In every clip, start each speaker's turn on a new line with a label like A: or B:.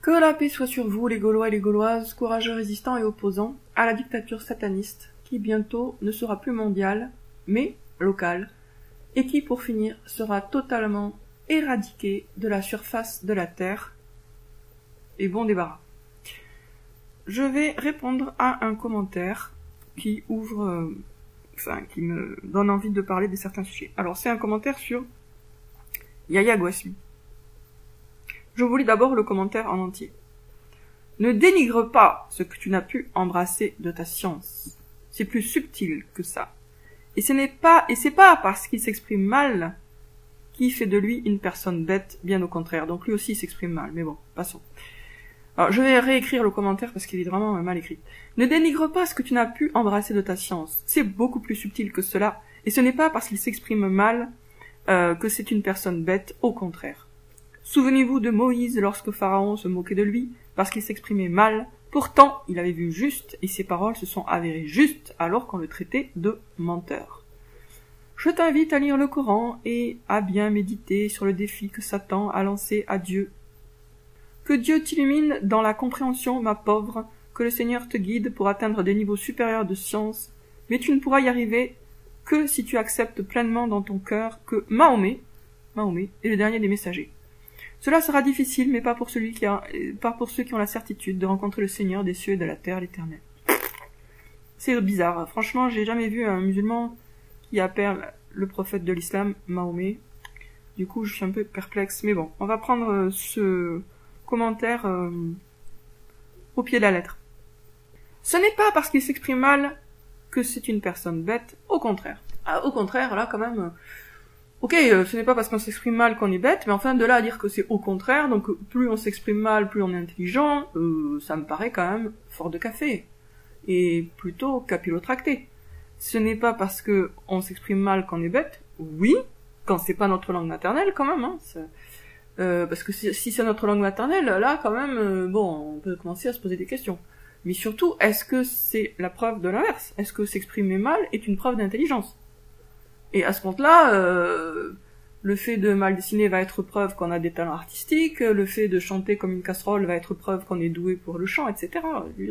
A: Que la paix soit sur vous, les Gaulois et les Gauloises, courageux résistants et opposants à la dictature sataniste, qui bientôt ne sera plus mondiale, mais locale, et qui, pour finir, sera totalement éradiquée de la surface de la Terre. Et bon débarras. Je vais répondre à un commentaire qui ouvre, qui me donne envie de parler de certains sujets. Alors, c'est un commentaire sur Yaya Guasmi. Je vous lis d'abord le commentaire en entier. Ne dénigre pas ce que tu n'as pu embrasser de ta science. C'est plus subtil que ça. Et c'est pas parce qu'il s'exprime mal qui fait de lui une personne bête, bien au contraire. Donc lui aussi il s'exprime mal, mais bon, passons. Alors, je vais réécrire le commentaire parce qu'il est vraiment mal écrit. Ne dénigre pas ce que tu n'as pu embrasser de ta science. C'est beaucoup plus subtil que cela, et ce n'est pas parce qu'il s'exprime mal que c'est une personne bête, au contraire. Souvenez-vous de Moïse lorsque Pharaon se moquait de lui parce qu'il s'exprimait mal. Pourtant, il avait vu juste, et ses paroles se sont avérées justes alors qu'on le traitait de menteur. Je t'invite à lire le Coran et à bien méditer sur le défi que Satan a lancé à Dieu. Que Dieu t'illumine dans la compréhension, ma pauvre, que le Seigneur te guide pour atteindre des niveaux supérieurs de science, mais tu ne pourras y arriver que si tu acceptes pleinement dans ton cœur que Mahomet est le dernier des messagers. Cela sera difficile, mais pas pour ceux qui ont la certitude de rencontrer le Seigneur des cieux et de la terre, l'Éternel. C'est bizarre. Franchement, j'ai jamais vu un musulman qui appelle le prophète de l'islam Mahomet. Du coup, je suis un peu perplexe. Mais bon, on va prendre ce commentaire au pied de la lettre. Ce n'est pas parce qu'il s'exprime mal que c'est une personne bête. Au contraire. Au contraire, là, quand même... Ok, ce n'est pas parce qu'on s'exprime mal qu'on est bête, mais enfin, de là à dire que c'est au contraire, donc plus on s'exprime mal, plus on est intelligent, ça me paraît quand même fort de café. Et plutôt capillotracté. Ce n'est pas parce que on s'exprime mal qu'on est bête, oui, quand c'est pas notre langue maternelle quand même, hein, parce que si c'est notre langue maternelle, là quand même, bon, on peut commencer à se poser des questions. Mais surtout, est-ce que c'est la preuve de l'inverse? Est-ce que s'exprimer mal est une preuve d'intelligence? Et à ce compte-là, le fait de mal dessiner va être preuve qu'on a des talents artistiques, le fait de chanter comme une casserole va être preuve qu'on est doué pour le chant, etc. Il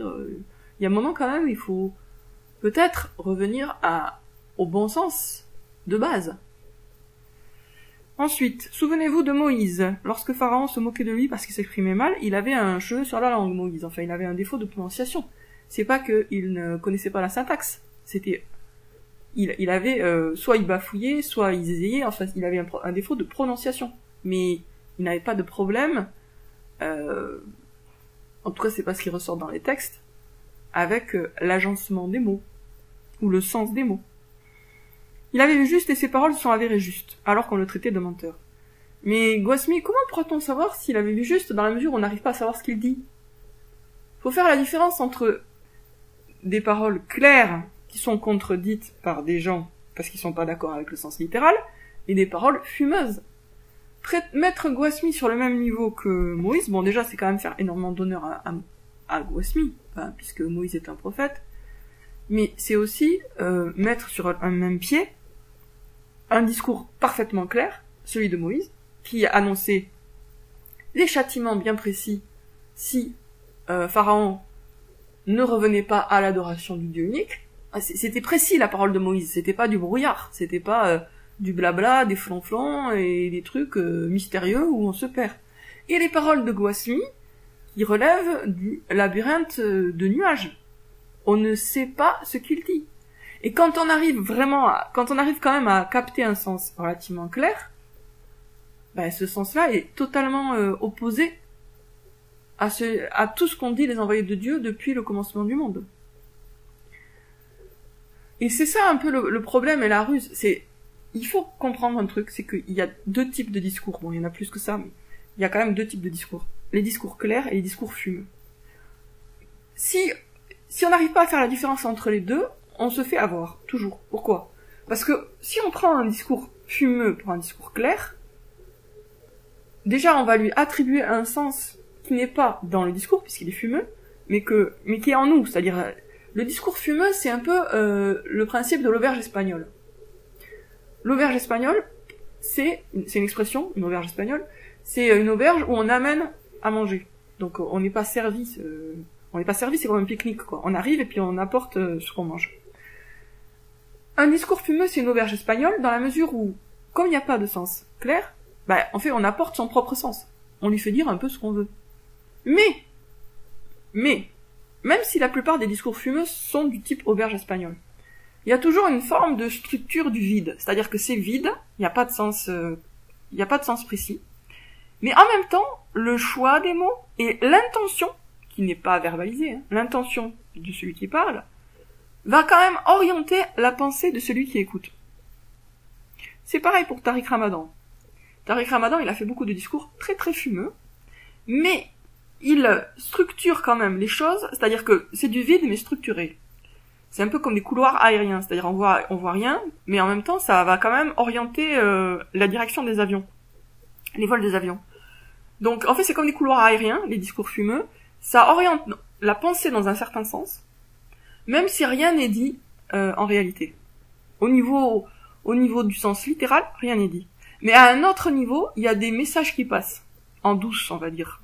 A: y a un moment quand même, il faut peut-être revenir au bon sens de base. Ensuite, souvenez-vous de Moïse. Lorsque Pharaon se moquait de lui parce qu'il s'exprimait mal, il avait un cheveu sur la langue, Moïse. Enfin, il avait un défaut de prononciation. C'est pas qu'il ne connaissait pas la syntaxe. C'était... Il avait... soit il bafouillait, soit il zézayait. Enfin, il avait un défaut de prononciation. Mais il n'avait pas de problème... en tout cas, c'est pas ce qui ressort dans les textes, avec l'agencement des mots. Ou le sens des mots. Il avait vu juste et ses paroles se sont avérées justes, alors qu'on le traitait de menteur. Mais Guasmi, comment pourra-t-on savoir s'il avait vu juste dans la mesure où on n'arrive pas à savoir ce qu'il dit? Faut faire la différence entre des paroles claires qui sont contredites par des gens parce qu'ils sont pas d'accord avec le sens littéral, et des paroles fumeuses. Mettre Guasmi sur le même niveau que Moïse, bon déjà c'est quand même faire énormément d'honneur à Guasmi, puisque Moïse est un prophète, mais c'est aussi mettre sur un même pied un discours parfaitement clair, celui de Moïse, qui a annoncé les châtiments bien précis si Pharaon ne revenait pas à l'adoration du Dieu unique. C'était précis la parole de Moïse, c'était pas du brouillard, c'était pas du blabla, des flonflons et des trucs mystérieux où on se perd. Et les paroles de Guasmi, qui relèvent du labyrinthe de nuages. On ne sait pas ce qu'il dit. Et quand on arrive quand même à capter un sens relativement clair, ce sens-là est totalement opposé à tout ce qu'ont dit les envoyés de Dieu depuis le commencement du monde. Et c'est ça un peu le problème et la ruse. Il faut comprendre un truc, c'est qu'il y a deux types de discours. Bon, il y en a plus que ça, mais il y a quand même deux types de discours. Les discours clairs et les discours fumeux. Si on n'arrive pas à faire la différence entre les deux, on se fait avoir, toujours. Pourquoi? Parce que si on prend un discours fumeux pour un discours clair, déjà on va lui attribuer un sens qui n'est pas dans le discours, puisqu'il est fumeux, mais qui est en nous. C'est-à-dire, le discours fumeux, c'est un peu le principe de l'auberge espagnole. L'auberge espagnole, c'est une expression, une auberge espagnole, c'est une auberge où on amène à manger. Donc on n'est pas servi, c'est comme un pique-nique, quoi. On arrive et puis on apporte ce qu'on mange. Un discours fumeux, c'est une auberge espagnole, dans la mesure où, comme il n'y a pas de sens clair, en fait, on apporte son propre sens. On lui fait dire un peu ce qu'on veut. Mais, même si la plupart des discours fumeux sont du type auberge espagnole, il y a toujours une forme de structure du vide. C'est-à-dire que c'est vide, il n'y a pas de sens précis. Mais en même temps, le choix des mots et l'intention, qui n'est pas verbalisée, l'intention de celui qui parle, va quand même orienter la pensée de celui qui écoute. C'est pareil pour Tariq Ramadan. Tariq Ramadan, il a fait beaucoup de discours très très fumeux, mais il structure quand même les choses, c'est-à-dire que c'est du vide mais structuré. C'est un peu comme des couloirs aériens, c'est-à-dire on voit rien, mais en même temps ça va quand même orienter la direction des avions, les vols des avions. Donc en fait c'est comme des couloirs aériens, les discours fumeux, ça oriente la pensée dans un certain sens, même si rien n'est dit en réalité. Au niveau du sens littéral, rien n'est dit. Mais à un autre niveau, il y a des messages qui passent, en douce, on va dire,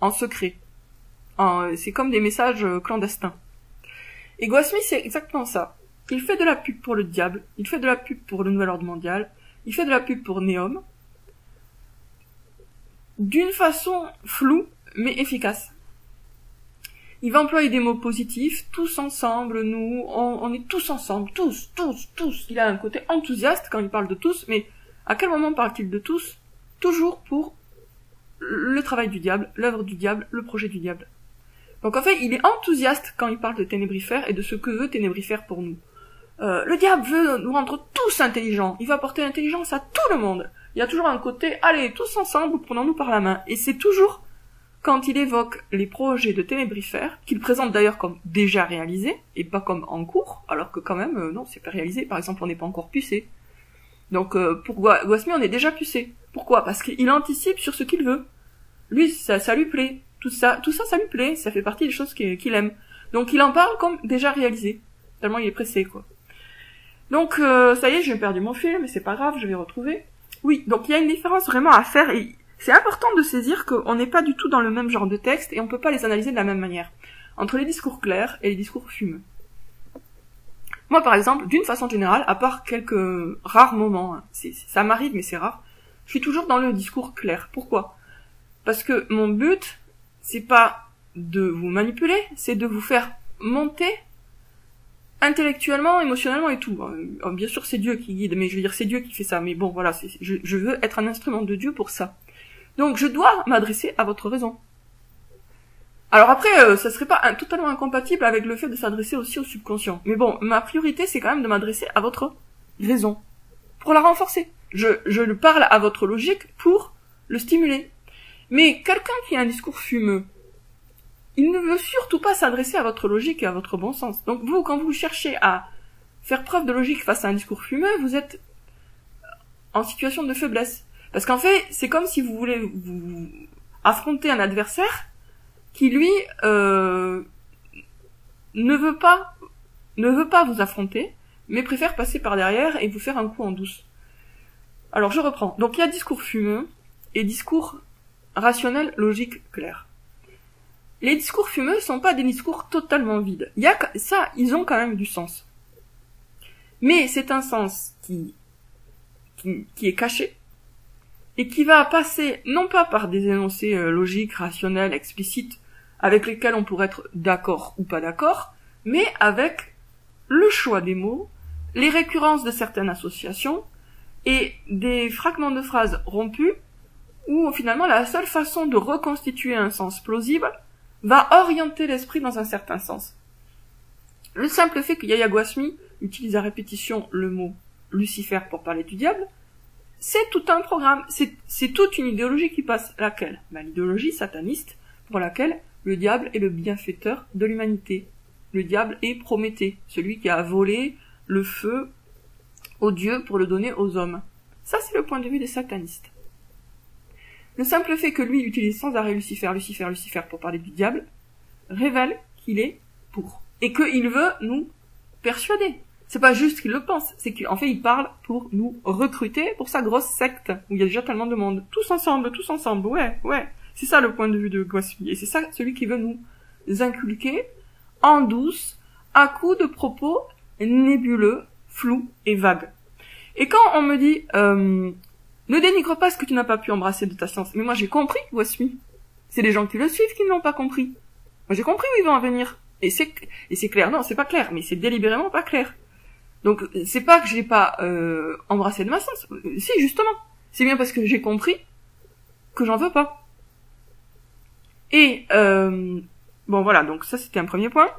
A: en secret. C'est comme des messages clandestins. Et Gouasmi, c'est exactement ça. Il fait de la pub pour le diable, il fait de la pub pour le nouvel ordre mondial, il fait de la pub pour Neom, d'une façon floue, mais efficace. Il va employer des mots positifs, tous ensemble, nous, on est tous ensemble, tous. Il a un côté enthousiaste quand il parle de tous, mais à quel moment parle-t-il de tous? Toujours pour le travail du diable, l'œuvre du diable, le projet du diable. Donc en fait, il est enthousiaste quand il parle de Ténébrifère et de ce que veut Ténébrifère pour nous. Le diable veut nous rendre tous intelligents, il va apporter l'intelligence à tout le monde. Il y a toujours un côté, allez, tous ensemble, prenons-nous par la main. Et c'est toujours quand il évoque les projets de Ténébrifère, qu'il présente d'ailleurs comme déjà réalisés, et pas comme en cours, alors que quand même, non, c'est pas réalisé. Par exemple, on n'est pas encore pucé. Donc pour Gouasmi, on est déjà pucé. Pourquoi? Parce qu'il anticipe sur ce qu'il veut. Lui, ça lui plaît. Tout ça, ça lui plaît. Ça fait partie des choses qu'il aime. Donc il en parle comme déjà réalisé. Tellement il est pressé, quoi. Donc ça y est, j'ai perdu mon fil, mais c'est pas grave, je vais retrouver. Oui, donc il y a une différence vraiment à faire, et c'est important de saisir qu'on n'est pas du tout dans le même genre de texte, et on peut pas les analyser de la même manière. Entre les discours clairs et les discours fumeux. Moi, par exemple, d'une façon générale, à part quelques rares moments, ça m'arrive, mais c'est rare, je suis toujours dans le discours clair. Pourquoi? Parce que mon but, c'est pas de vous manipuler, c'est de vous faire monter intellectuellement, émotionnellement et tout. Bien sûr, c'est Dieu qui guide, mais je veux dire, c'est Dieu qui fait ça. Mais bon, voilà, je veux être un instrument de Dieu pour ça. Donc, je dois m'adresser à votre raison. Alors après, ça serait pas totalement incompatible avec le fait de s'adresser aussi au subconscient. Mais bon, ma priorité, c'est quand même de m'adresser à votre raison. Pour la renforcer. Je parle à votre logique pour le stimuler. Mais quelqu'un qui a un discours fumeux, il ne veut surtout pas s'adresser à votre logique et à votre bon sens. Donc vous, quand vous cherchez à faire preuve de logique face à un discours fumeux, vous êtes en situation de faiblesse. Parce qu'en fait, c'est comme si vous voulez vous affronter un adversaire qui, lui, ne veut pas vous affronter, mais préfère passer par derrière et vous faire un coup en douce. Alors je reprends. Donc il y a discours fumeux et discours rationnel, logique, clair. Les discours fumeux sont pas des discours totalement vides. Ils ont quand même du sens. Mais c'est un sens qui est caché et qui va passer non pas par des énoncés logiques, rationnels, explicites, avec lesquels on pourrait être d'accord ou pas d'accord, mais avec le choix des mots, les récurrences de certaines associations et des fragments de phrases rompus où finalement la seule façon de reconstituer un sens plausible va orienter l'esprit dans un certain sens. Le simple fait que Yahya Gouasmi utilise à répétition le mot Lucifer pour parler du diable, c'est tout un programme, c'est toute une idéologie qui passe. Laquelle? L'idéologie sataniste pour laquelle le diable est le bienfaiteur de l'humanité. Le diable est Prométhée, celui qui a volé le feu aux dieux pour le donner aux hommes. Ça, c'est le point de vue des satanistes. Le simple fait que lui utilise sans arrêt Lucifer pour parler du diable, révèle qu'il est pour. Et qu'il veut nous persuader. C'est pas juste qu'il le pense, c'est qu'en fait il parle pour nous recruter pour sa grosse secte, où il y a déjà tellement de monde. Tous ensemble, ouais. C'est ça le point de vue de Goswami. Et c'est ça celui qui veut nous inculquer en douce, à coups de propos nébuleux, flous et vagues. Et quand on me dit ne dénigre pas ce que tu n'as pas pu embrasser de ta science, mais moi j'ai compris Goswami. C'est les gens qui le suivent qui ne l'ont pas compris. Moi j'ai compris où ils vont en venir. Et c'est clair. Non, c'est pas clair, mais c'est délibérément pas clair. Donc c'est pas que j'ai pas embrassé de ma science. Si, justement. C'est bien parce que j'ai compris que j'en veux pas. Et bon voilà, donc ça c'était un premier point.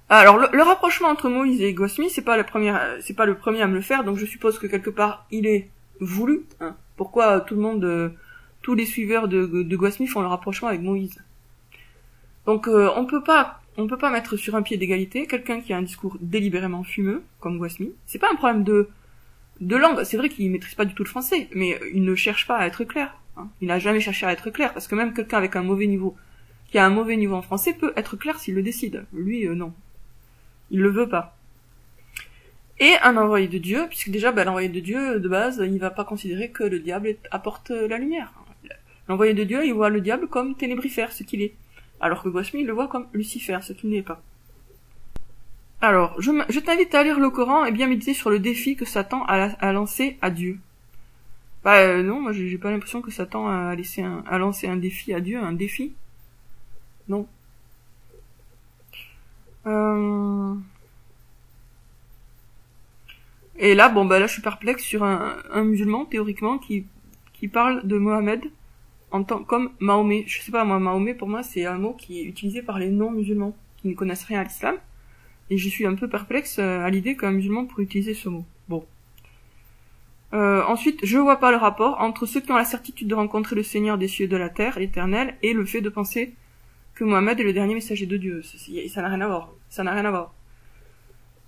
A: Alors le rapprochement entre Moïse et Goswami, c'est pas le premier à me le faire, donc je suppose que quelque part il est voulu. Hein. Pourquoi tout le monde, tous les suiveurs de Goswami font le rapprochement avec Moïse? Donc on peut pas mettre sur un pied d'égalité quelqu'un qui a un discours délibérément fumeux comme Goswami. C'est pas un problème de langue. C'est vrai qu'il maîtrise pas du tout le français, mais il ne cherche pas à être clair. Hein. Il n'a jamais cherché à être clair, parce que même quelqu'un avec un mauvais niveau, qui a un mauvais niveau en français, peut être clair s'il le décide. Lui, non. Il le veut pas. Et un envoyé de Dieu, puisque déjà, l'envoyé de Dieu, de base, il va pas considérer que le diable apporte la lumière. L'envoyé de Dieu, il voit le diable comme ténébrifère, ce qu'il est. Alors que Goswami, il le voit comme Lucifer, ce qu'il n'est pas. Alors, je t'invite à lire le Coran et bien méditer sur le défi que Satan a lancé à Dieu. Non, moi j'ai pas l'impression que Satan a lancé un défi à Dieu, un défi. Non. Et là, là je suis perplexe sur un musulman, théoriquement, qui parle de Mohammed comme Mahomet. Je sais pas, moi, Mahomet, pour moi, c'est un mot qui est utilisé par les non-musulmans, qui ne connaissent rien à l'islam. Et je suis un peu perplexe à l'idée qu'un musulman pourrait utiliser ce mot. Bon. Ensuite, je vois pas le rapport entre ceux qui ont la certitude de rencontrer le Seigneur des cieux et de la terre, l'Éternel, et le fait de penser que Mohammed est le dernier messager de Dieu. Ça n'a rien à voir. Ça n'a rien à voir.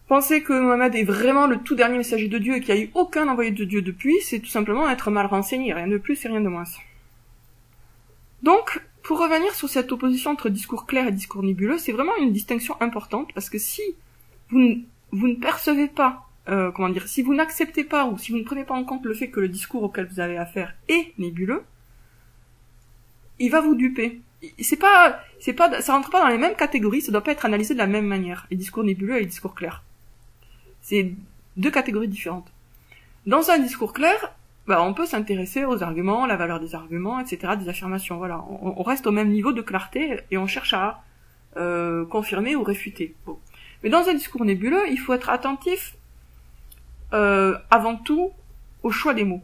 A: Penser que Mohammed est vraiment le tout dernier messager de Dieu et qu'il n'y a eu aucun envoyé de Dieu depuis, c'est tout simplement être mal renseigné, rien de plus et rien de moins. Donc, pour revenir sur cette opposition entre discours clair et discours nébuleux, c'est vraiment une distinction importante, parce que si vous ne percevez pas, si vous n'acceptez pas ou si vous ne prenez pas en compte le fait que le discours auquel vous avez affaire est nébuleux, il va vous duper. Ça rentre pas dans les mêmes catégories, ça doit pas être analysé de la même manière, les discours nébuleux et les discours clairs. C'est deux catégories différentes. Dans un discours clair, on peut s'intéresser aux arguments, la valeur des arguments, etc., des affirmations, voilà. On reste au même niveau de clarté et on cherche à confirmer ou réfuter. Bon. Mais dans un discours nébuleux, il faut être attentif avant tout au choix des mots.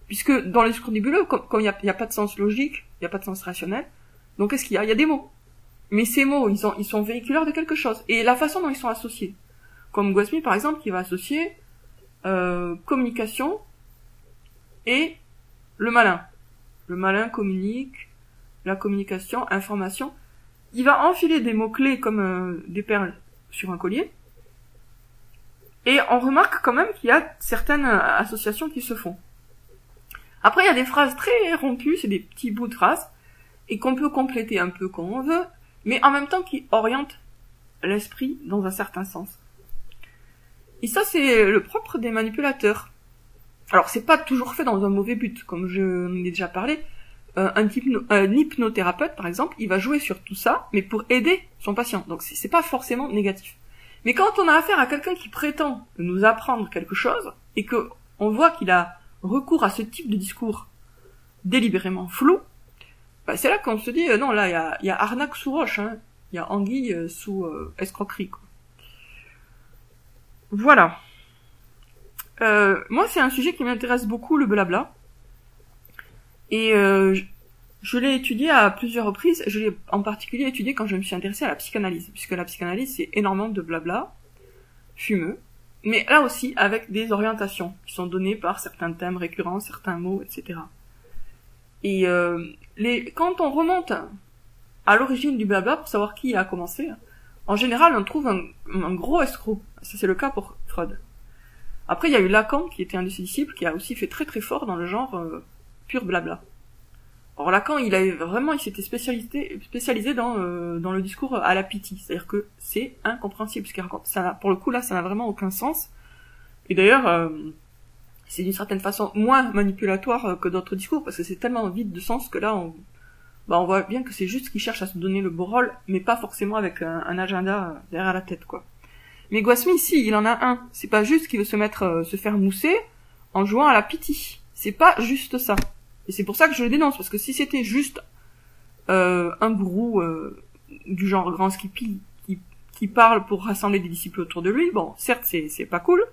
A: Puisque dans le discours nébuleux, comme il y a pas de sens logique, il y a pas de sens rationnel, donc qu'est-ce qu'il y a? Il y a des mots. Mais ces mots, ils sont véhiculaires de quelque chose. Et la façon dont ils sont associés. Comme Goswami, par exemple, qui va associer communication et le malin. Le malin communique, la communication, information. Il va enfiler des mots-clés comme des perles sur un collier. Et on remarque quand même qu'il y a certaines associations qui se font. Après, il y a des phrases très rompues, c'est des petits bouts de phrases, et qu'on peut compléter un peu comme on veut, mais en même temps qui orientent l'esprit dans un certain sens. Et ça, c'est le propre des manipulateurs. Alors, c'est pas toujours fait dans un mauvais but, comme je l'ai déjà parlé. Un hypnothérapeute, par exemple, il va jouer sur tout ça, mais pour aider son patient. Donc, c'est pas forcément négatif. Mais quand on a affaire à quelqu'un qui prétend nous apprendre quelque chose, et que on voit qu'il a recours à ce type de discours délibérément flou, c'est là qu'on se dit, non, là, il y a arnaque sous roche, hein. Il y a anguille sous escroquerie, quoi. Voilà. Moi, c'est un sujet qui m'intéresse beaucoup, le blabla. Et je l'ai étudié à plusieurs reprises. Je l'ai en particulier étudié quand je me suis intéressée à la psychanalyse, puisque la psychanalyse, c'est énormément de blabla, fumeux, mais là aussi avec des orientations qui sont données par certains thèmes récurrents, certains mots, etc. Et quand on remonte à l'origine du blabla pour savoir qui a commencé, en général, on trouve un gros escroc. Ça, c'est le cas pour Freud. Après, il y a eu Lacan, qui était un de ses disciples, qui a aussi fait très très fort dans le genre pur blabla. Or, Lacan, il s'était spécialisé dans le discours à la pitié. C'est-à-dire que c'est incompréhensible ce qu'il raconte. Pour le coup, là, ça n'a vraiment aucun sens. Et d'ailleurs, c'est d'une certaine façon moins manipulatoire que d'autres discours, parce que c'est tellement vide de sens que là, on voit bien que c'est juste qu'il cherche à se donner le beau rôle, mais pas forcément avec un agenda derrière la tête, quoi. Mais Gouasmi, ici, il en a un. C'est pas juste qu'il veut se faire mousser en jouant à la pitié. C'est pas juste ça. Et c'est pour ça que je le dénonce, parce que si c'était juste un gourou du genre grand skippy qui parle pour rassembler des disciples autour de lui, bon, certes, c'est pas cool,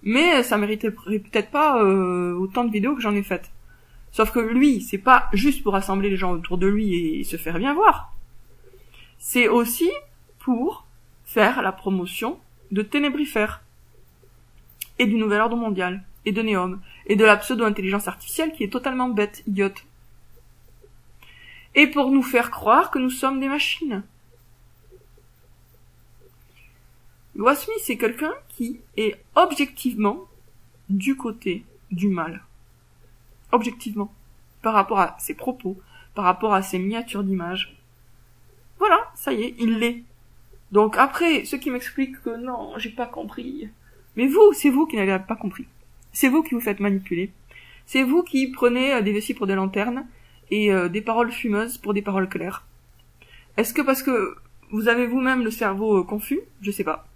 A: mais ça méritait peut-être pas autant de vidéos que j'en ai faites. Sauf que lui, c'est pas juste pour rassembler les gens autour de lui et se faire bien voir. C'est aussi pour faire la promotion de Ténébrifère et du Nouvel Ordre Mondial et de Néom et de la pseudo-intelligence artificielle qui est totalement bête, idiote. Et pour nous faire croire que nous sommes des machines. Gouasmi, c'est quelqu'un qui est objectivement du côté du mal. Objectivement. Par rapport à ses propos, par rapport à ses miniatures d'images. Voilà, ça y est, il l'est. Donc après, ceux qui m'expliquent que non, j'ai pas compris. Mais vous, c'est vous qui n'avez pas compris. C'est vous qui vous faites manipuler. C'est vous qui prenez des vessies pour des lanternes et des paroles fumeuses pour des paroles claires. Est-ce que parce que vous avez vous-même le cerveau confus? Je sais pas.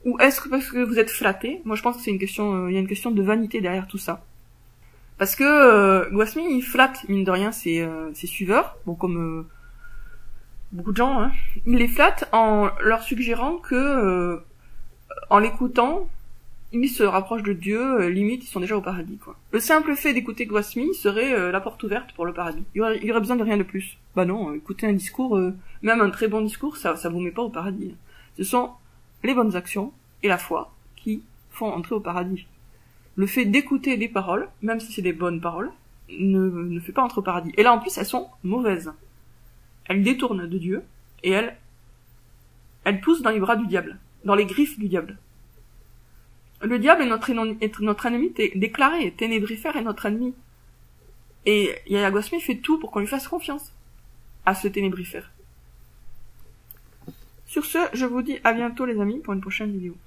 A: Ou est-ce que parce que vous êtes flatté? Moi je pense que c'est une question, il y a une question de vanité derrière tout ça. Parce que Gouasmi, il flatte, mine de rien, ses suiveurs, bon comme beaucoup de gens, hein. Il les flatte en leur suggérant que, en l'écoutant, ils se rapprochent de Dieu, limite ils sont déjà au paradis, quoi. Le simple fait d'écouter Gouasmi serait la porte ouverte pour le paradis. Il y aurait besoin de rien de plus. Bah non, écouter un discours, même un très bon discours, ça vous met pas au paradis. Ce sont les bonnes actions et la foi qui font entrer au paradis. Le fait d'écouter des paroles, même si c'est des bonnes paroles, ne fait pas entrer au paradis. Et là, en plus, elles sont mauvaises. Elles détournent de Dieu, et elles poussent dans les bras du diable, dans les griffes du diable. Le diable est notre ennemi déclaré, Ténébrifère est notre ennemi. Et Yahya Gouasmi fait tout pour qu'on lui fasse confiance à ce Ténébrifère. Sur ce, je vous dis à bientôt les amis pour une prochaine vidéo.